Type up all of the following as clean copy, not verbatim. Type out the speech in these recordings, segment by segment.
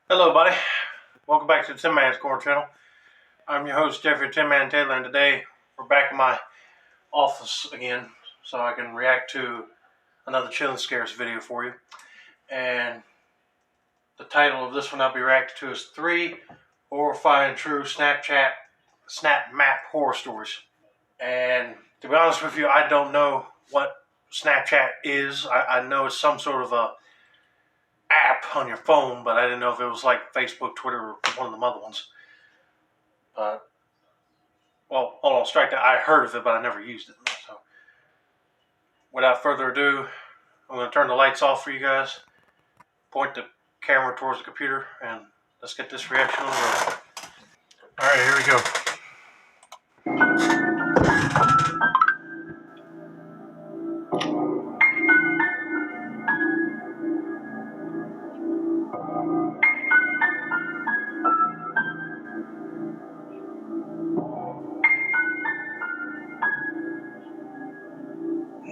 Hello, buddy. Welcome back to the Tin Man's Corner channel. I'm your host, Jeffrey Tin Man Taylor, and today we're back in my office again so I can react to another Chillin' Scares video for you. And the title of this one I'll be reacting to is 3 Horrifying True Snapchat Snap Map Horror Stories. And to be honest with you, I don't know what Snapchat is. I know it's some sort of a app on your phone, but I didn't know if it was like Facebook, Twitter, or one of the other ones. Well, hold on, strike that. I heard of it, but I never used it. So, without further ado, I'm going to turn the lights off for you guys, point the camera towards the computer, and let's get this reaction on the road. All right, here we go.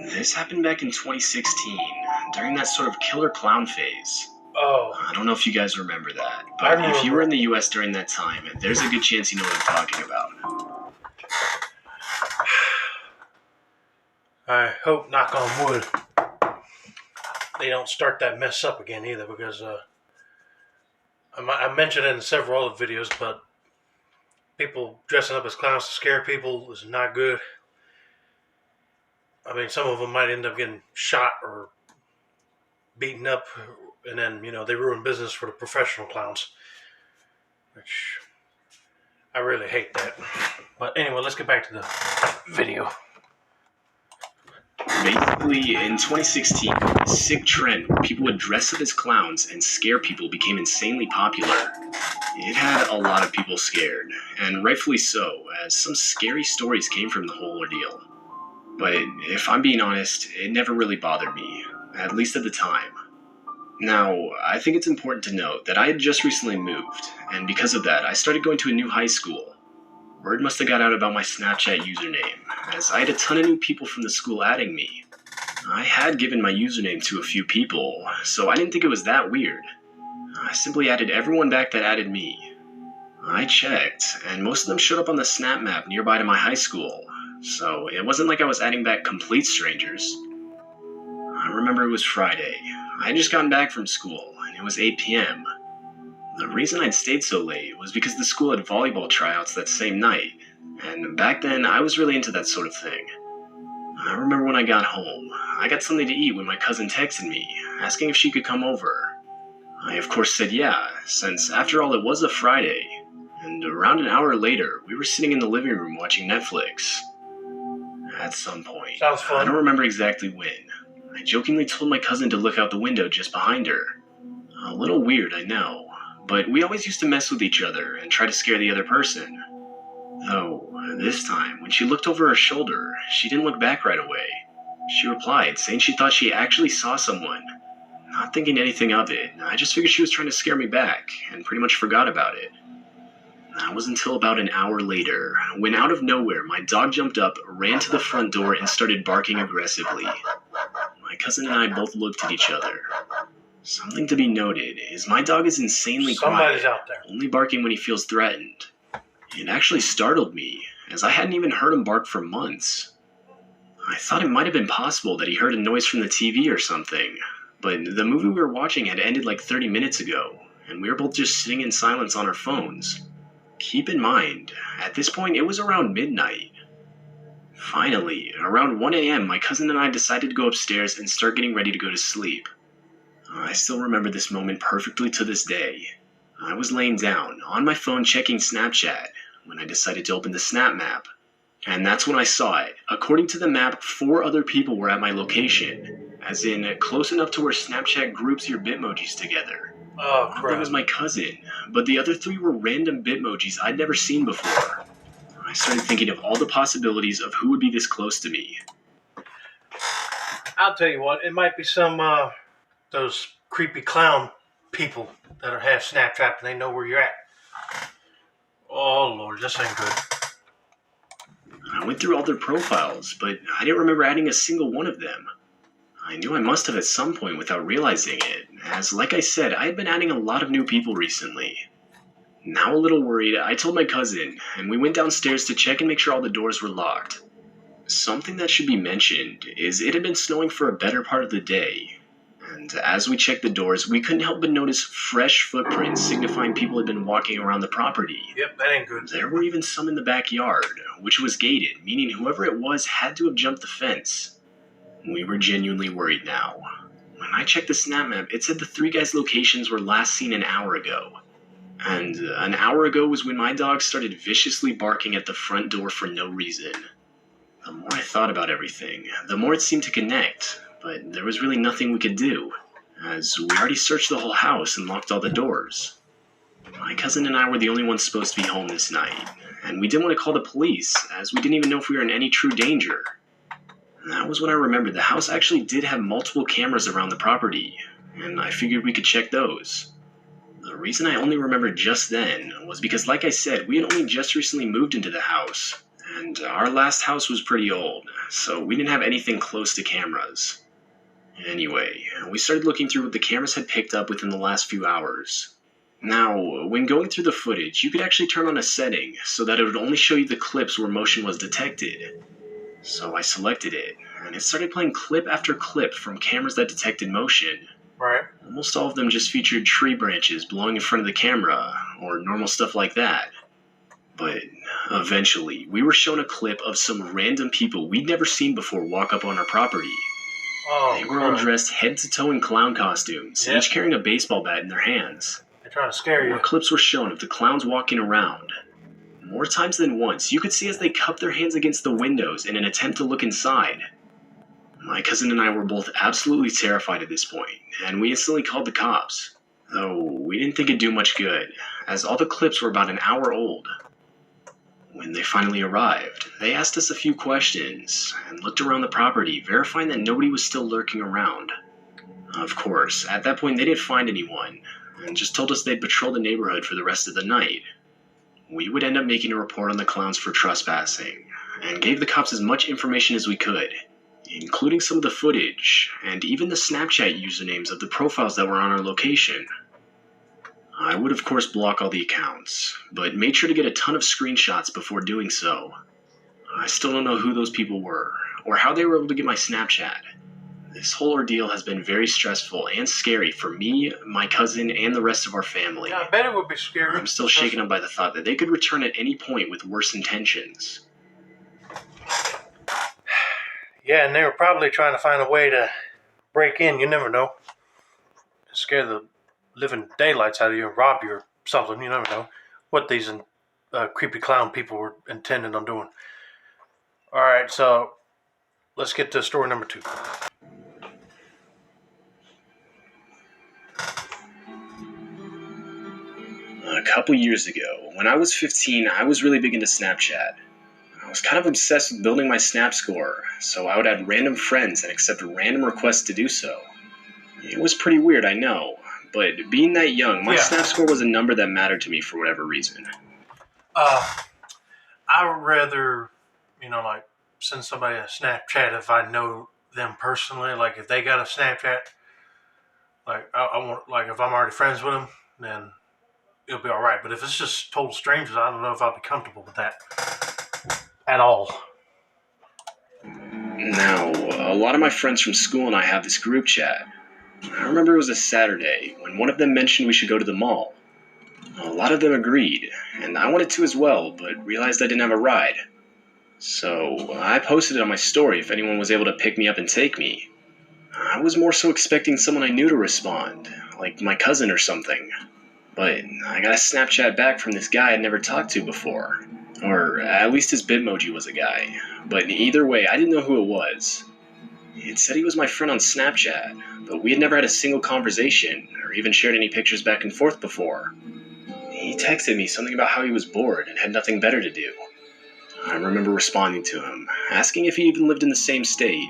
This happened back in 2016, during that sort of killer clown phase. Oh. I don't know if you guys remember that, but if you were in the US during that time, there's a good chance you know what I'm talking about. I hope, knock on wood, they don't start that mess up again either, because I mentioned it in several other videos, but people dressing up as clowns to scare people is not good. I mean, some of them might end up getting shot or beaten up, and then, they ruin business for the professional clowns, which I really hate that. But anyway, let's get back to the video. Basically, in 2016, a sick trend where people would dress up as clowns and scare people became insanely popular. It had a lot of people scared, and rightfully so, as some scary stories came from the whole ordeal. But if I'm being honest, it never really bothered me, at least at the time. Now, I think it's important to note that I had just recently moved, and because of that, I started going to a new high school. Word must have got out about my Snapchat username, as I had a ton of new people from the school adding me. I had given my username to a few people, so I didn't think it was that weird. I simply added everyone back that added me. I checked, and most of them showed up on the Snap map nearby to my high school, so it wasn't like I was adding back complete strangers. I remember it was Friday. I had just gotten back from school, and it was 8 p.m. The reason I'd stayed so late was because the school had volleyball tryouts that same night, and back then I was really into that sort of thing. I remember when I got home, I got something to eat when my cousin texted me, asking if she could come over. I of course said yeah, since after all it was a Friday, and around an hour later we were sitting in the living room watching Netflix. At some point, Sounds fun. I don't remember exactly when, I jokingly told my cousin to look out the window just behind her. A little weird, I know, but we always used to mess with each other and try to scare the other person. Though, this time, when she looked over her shoulder, she didn't look back right away. She replied, saying she thought she actually saw someone. Not thinking anything of it, I just figured she was trying to scare me back, and pretty much forgot about it. That was until about an hour later, when out of nowhere my dog jumped up, ran to the front door, and started barking aggressively. My cousin and I both looked at each other. Something to be noted is my dog is insanely quiet, out there, only barking when he feels threatened. It actually startled me, as I hadn't even heard him bark for months. I thought it might have been possible that he heard a noise from the TV or something, but the movie we were watching had ended like 30 minutes ago, and we were both just sitting in silence on our phones. Keep in mind, at this point it was around midnight. Finally, around 1 a.m., my cousin and I decided to go upstairs and start getting ready to go to sleep. I still remember this moment perfectly to this day. I was laying down, on my phone checking Snapchat, when I decided to open the Snap map. And that's when I saw it. According to the map, 4 other people were at my location, as in close enough to where Snapchat groups your Bitmojis together. Oh, One of crap. them was my cousin, but the other 3 were random Bitmojis I'd never seen before. I started thinking of all the possibilities of who would be this close to me. I'll tell you what, it might be some, those creepy clown people that are half Snapchat and they know where you're at. Oh, Lord, this ain't good. I went through all their profiles, but I didn't remember adding a single one of them. I knew I must have at some point without realizing it, as like I said, I had been adding a lot of new people recently. Now a little worried, I told my cousin, and we went downstairs to check and make sure all the doors were locked. Something that should be mentioned is it had been snowing for a better part of the day, and as we checked the doors, we couldn't help but notice fresh footprints signifying people had been walking around the property. Yep, that ain't good. There were even some in the backyard, which was gated, meaning whoever it was had to have jumped the fence. We were genuinely worried now. When I checked the snap map, it said the three guys' locations were last seen an hour ago. And an hour ago was when my dog started viciously barking at the front door for no reason. The more I thought about everything, the more it seemed to connect, but there was really nothing we could do, as we already searched the whole house and locked all the doors. My cousin and I were the only ones supposed to be home this night, and we didn't want to call the police, as we didn't even know if we were in any true danger. And that was when I remembered the house actually did have multiple cameras around the property, and I figured we could check those. The reason I only remembered just then was because, like I said, we had only just recently moved into the house, and our last house was pretty old, so we didn't have anything close to cameras. Anyway, we started looking through what the cameras had picked up within the last few hours. Now, when going through the footage, you could actually turn on a setting so that it would only show you the clips where motion was detected. So I selected it, and it started playing clip after clip from cameras that detected motion. Right. Almost all of them just featured tree branches blowing in front of the camera, or normal stuff like that. But eventually, we were shown a clip of some random people we'd never seen before walk up on our property. Oh, they were all dressed head to toe in clown costumes, each carrying a baseball bat in their hands. They're trying to scare you. More clips were shown of the clowns walking around. More times than once, you could see as they cupped their hands against the windows in an attempt to look inside. My cousin and I were both absolutely terrified at this point, and we instantly called the cops. Though we didn't think it'd do much good, as all the clips were about an hour old. When they finally arrived, they asked us a few questions, and looked around the property, verifying that nobody was still lurking around. Of course, at that point they didn't find anyone, and just told us they'd patrol the neighborhood for the rest of the night. We would end up making a report on the clowns for trespassing, and gave the cops as much information as we could, including some of the footage, and even the Snapchat usernames of the profiles that were on our location. I would of course block all the accounts, but made sure to get a ton of screenshots before doing so. I still don't know who those people were, or how they were able to get my Snapchat. This whole ordeal has been very stressful and scary for me, my cousin, and the rest of our family. Yeah, I bet it would be scary. I'm still shaken up by the thought that they could return at any point with worse intentions. Yeah, and they were probably trying to find a way to break in. You never know. Scare the living daylights out of you, rob you or something. You never know what these creepy clown people were intending on doing. All right, so let's get to story number 2. A couple years ago, when I was 15, I was really big into Snapchat. I was kind of obsessed with building my Snap score, so I would add random friends and accept random requests to do so. It was pretty weird, I know, but being that young, my Snap score was a number that mattered to me for whatever reason. I would rather, send somebody a Snapchat if I know them personally. Like, if they got a Snapchat, like, I want, like, if I'm already friends with them, then it'll be all right. But if it's just total strangers, I don't know if I'll be comfortable with that at all. Now, a lot of my friends from school and I have this group chat. I remember it was a Saturday when one of them mentioned we should go to the mall. A lot of them agreed, and I wanted to as well, but realized I didn't have a ride. So I posted it on my story if anyone was able to pick me up and take me. I was more so expecting someone I knew to respond, like my cousin or something. But I got a Snapchat back from this guy I'd never talked to before. Or at least his Bitmoji was a guy. But either way, I didn't know who it was. It said he was my friend on Snapchat, but we had never had a single conversation, or even shared any pictures back and forth before. He texted me something about how he was bored and had nothing better to do. I remember responding to him, asking if he even lived in the same state.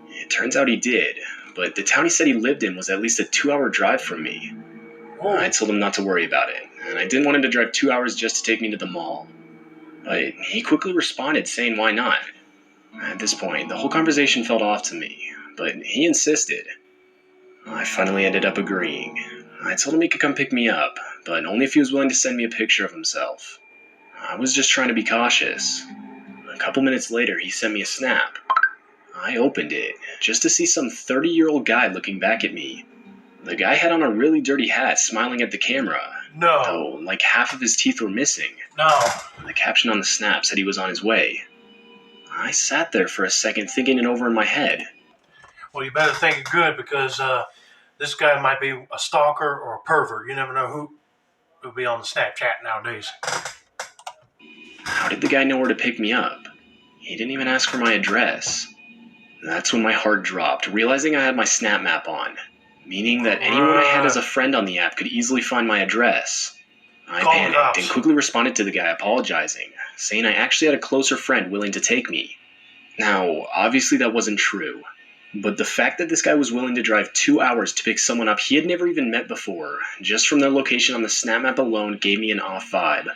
It turns out he did, but the town he said he lived in was at least a 2-hour drive from me. I told him not to worry about it, and I didn't want him to drive 2 hours just to take me to the mall. But he quickly responded saying why not. At this point, the whole conversation felt off to me, but he insisted. I finally ended up agreeing. I told him he could come pick me up, but only if he was willing to send me a picture of himself. I was just trying to be cautious. A couple minutes later, he sent me a snap. I opened it, just to see some 30-year-old guy looking back at me. The guy had on a really dirty hat, smiling at the camera. No. Though, like half of his teeth were missing. No. The caption on the snap said he was on his way. I sat there for a second thinking it over in my head. Well, you better think it good because this guy might be a stalker or a pervert. You never know who will be on the Snapchat nowadays. How did the guy know where to pick me up? He didn't even ask for my address. That's when my heart dropped, realizing I had my Snap Map on, meaning that anyone I had as a friend on the app could easily find my address. I panicked and quickly responded to the guy apologizing, saying I actually had a closer friend willing to take me. Now, obviously that wasn't true, but the fact that this guy was willing to drive 2 hours to pick someone up he had never even met before, just from their location on the Snap Map alone, gave me an off vibe.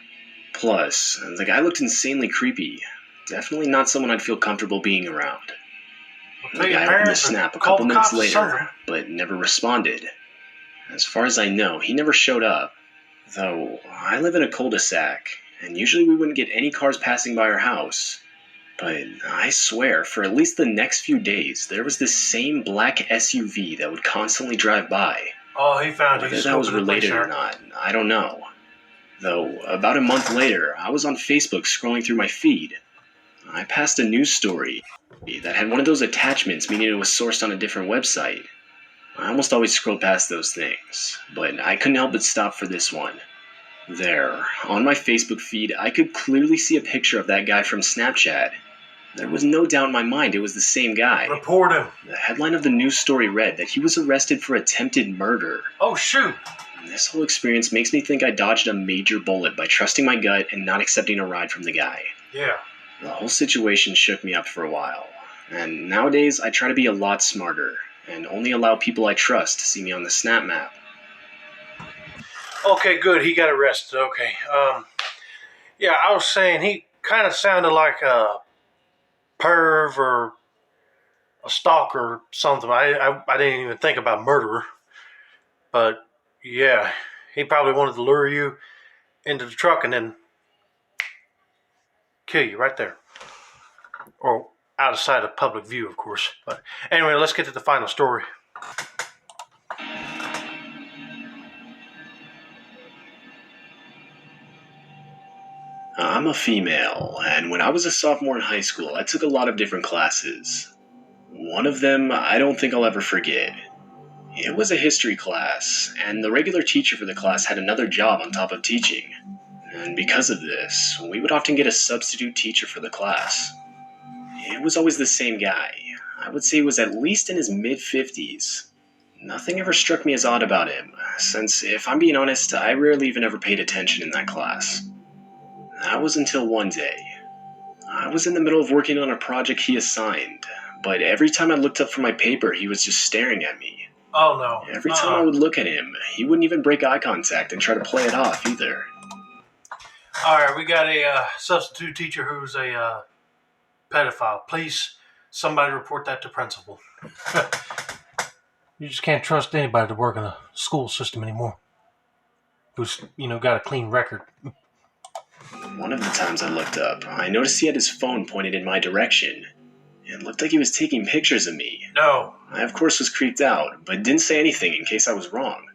Plus, the guy looked insanely creepy. Definitely not someone I'd feel comfortable being around. The guy opened the snap a couple minutes later, but never responded. As far as I know, he never showed up. Though, I live in a cul-de-sac, and usually we wouldn't get any cars passing by our house. But I swear, for at least the next few days, there was this same black SUV that would constantly drive by. Oh, he found you. Whether that was related or not, I don't know. Though, about a month later, I was on Facebook scrolling through my feed. I passed a news story that had one of those attachments, meaning it was sourced on a different website. I almost always scroll past those things, but I couldn't help but stop for this one. There, on my Facebook feed, I could clearly see a picture of that guy from Snapchat. There was no doubt in my mind it was the same guy. Report him. The headline of the news story read that he was arrested for attempted murder. Oh, shoot. This whole experience makes me think I dodged a major bullet by trusting my gut and not accepting a ride from the guy. Yeah. The whole situation shook me up for a while, and nowadays I try to be a lot smarter and only allow people I trust to see me on the Snap Map. Okay, good. He got arrested. Okay. Yeah, I was saying he kind of sounded like a perv or a stalker or something. I didn't even think about murderer. But, yeah, he probably wanted to lure you into the truck and then kill you right there. Or out of sight of public view, of course. But anyway, let's get to the final story. I'm a female, and when I was a sophomore in high school, I took a lot of different classes. One of them I don't think I'll ever forget. It was a history class, and the regular teacher for the class had another job on top of teaching. And because of this, we would often get a substitute teacher for the class. It was always the same guy. I would say he was at least in his mid-50s. Nothing ever struck me as odd about him, since, if I'm being honest, I rarely even ever paid attention in that class. That was until one day. I was in the middle of working on a project he assigned, but every time I looked up from my paper, he was just staring at me. Oh, no. Every time I would look at him, he wouldn't even break eye contact and try to play it off either. All right, we got a substitute teacher who's a pedophile. Please, somebody report that to principal. You just can't trust anybody to work in a school system anymore who's, got a clean record. One of the times I looked up, I noticed he had his phone pointed in my direction. It looked like he was taking pictures of me. No. I, of course, was creeped out, but didn't say anything in case I was wrong.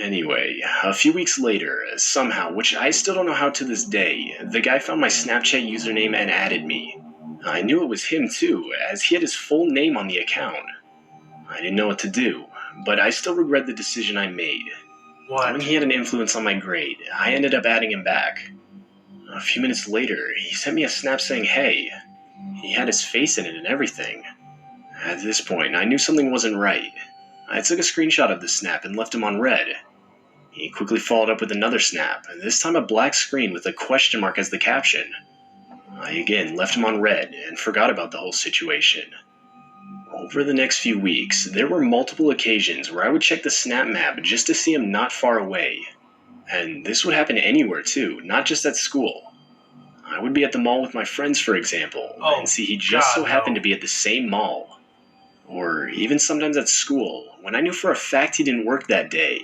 Anyway, a few weeks later, somehow, which I still don't know how to this day, the guy found my Snapchat username and added me. I knew it was him too, as he had his full name on the account. I didn't know what to do, but I still regret the decision I made. What? When he had an influence on my grade, I ended up adding him back. A few minutes later, he sent me a snap saying, hey. He had his face in it and everything. At this point, I knew something wasn't right. I took a screenshot of the snap and left him on red. He quickly followed up with another snap, this time a black screen with a question mark as the caption. I again left him on red and forgot about the whole situation. Over the next few weeks, there were multiple occasions where I would check the snap map just to see him not far away. And this would happen anywhere too, not just at school. I would be at the mall with my friends, for example, and see he just so happened to be at the same mall. Or even sometimes at school, when I knew for a fact he didn't work that day.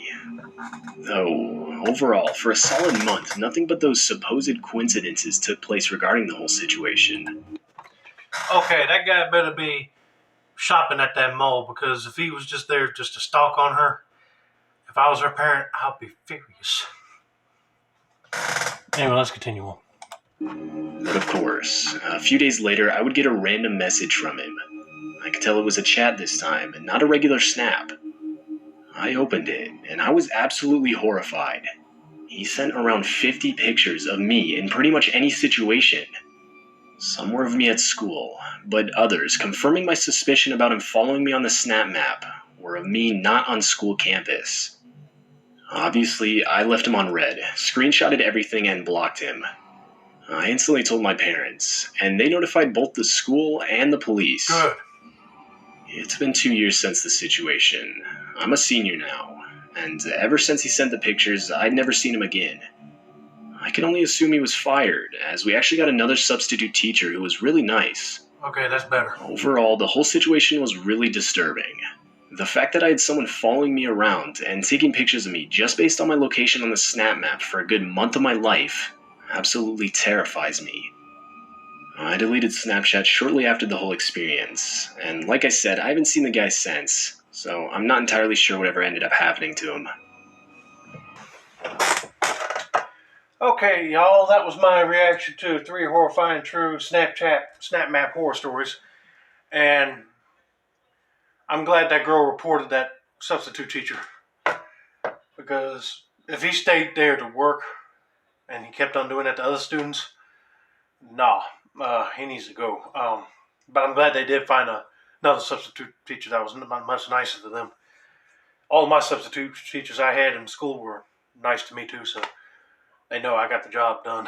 Though, overall, for a solid month, nothing but those supposed coincidences took place regarding the whole situation. Okay, that guy better be shopping at that mall, because if he was just there just to stalk on her, if I was her parent, I'd be furious. Anyway, let's continue on. But of course, a few days later, I would get a random message from him. I could tell it was a chat this time, and not a regular snap. I opened it, and I was absolutely horrified. He sent around 50 pictures of me in pretty much any situation. Some were of me at school, but others, confirming my suspicion about him following me on the snap map, were of me not on school campus. Obviously, I left him on red, screenshotted everything, and blocked him. I instantly told my parents, and they notified both the school and the police. Good. It's been 2 years since the situation. I'm a senior now, and ever since he sent the pictures, I'd never seen him again. I can only assume he was fired, as we actually got another substitute teacher who was really nice. Okay, that's better. Overall, the whole situation was really disturbing. The fact that I had someone following me around and taking pictures of me just based on my location on the snap map for a good month of my life absolutely terrifies me. I deleted Snapchat shortly after the whole experience, and like I said, I haven't seen the guy since, so I'm not entirely sure whatever ended up happening to him. Okay, y'all, that was my reaction to 3 horrifying true snap map horror stories. And I'm glad that girl reported that substitute teacher. Because if he stayed there to work and he kept on doing that to other students, he needs to go. But I'm glad they did find another substitute teacher that was much nicer to them. All of my substitute teachers I had in school were nice to me too, so they know I got the job done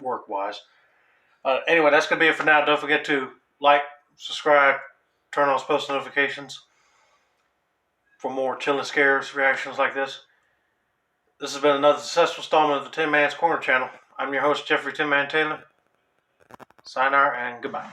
work-wise. Anyway, that's going to be it for now. Don't forget to like, subscribe, turn on post notifications for more Chilling Scares reactions like this. This has been another successful installment of the Tin Man's Corner channel. I'm your host, Jeffrey Tin Man Taylor. Sayonara and goodbye.